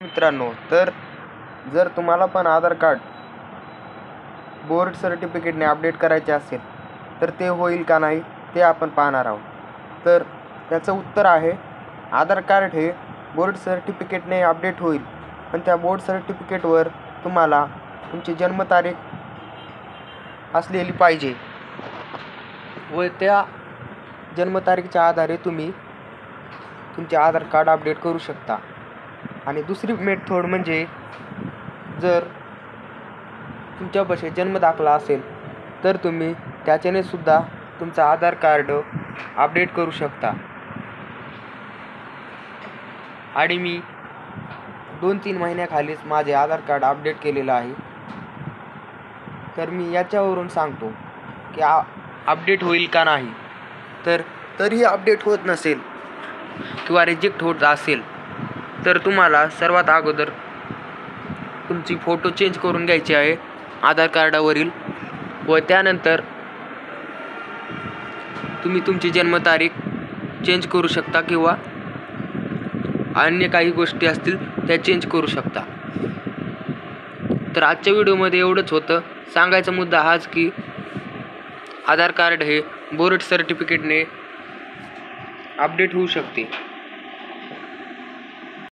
मित्रांनो, तर जर तुम्हाला पण आधार कार्ड बोर्ड सर्टिफिकेटने अपडेट करायचे असेल तर ते होईल का नाही ते आपण पाहणार आहोत. तर त्याचं उत्तर आहे, आधार कार्ड हे बोर्ड सर्टिफिकेटने अपडेट होईल, पण त्या बोर्ड सर्टिफिकेटवर तुम्हाला तुमची जन्मतारीख असलेली पाहिजे व त्या जन्मतारीखच्या आधारे तुम्ही तुमचे आधार कार्ड अपडेट करू शकता. आणि दुसरी मेथड म्हणजे, जर तुमच्यापाशी जन्मदाखला असेल तर तुम्ही त्याच्याने सुद्धा तुमचं आधार कार्ड अपडेट करू शकता. आणि मी 2-3 महिन्याखालीच माझे आधार कार्ड अपडेट केलेलं आहे. तर मी याच्यावरून सांगतो की अपडेट होईल का नाही. तर तरीही अपडेट होत नसेल किंवा रिजेक्ट होत असेल तर तुम्हाला सर्वात अगोदर तुमची फोटो चेंज करून घ्यायची आहे आधार कार्डावरील, व त्यानंतर तुम्ही तुमची जन्मतारीख चेंज करू शकता किंवा अन्य काही गोष्टी असतील त्या चेंज करू शकता. तर आजच्या व्हिडिओमध्ये एवढंच होतं. सांगायचा मुद्दा हाच की आधार कार्ड हे बोर्ड सर्टिफिकेटने अपडेट होऊ शकते.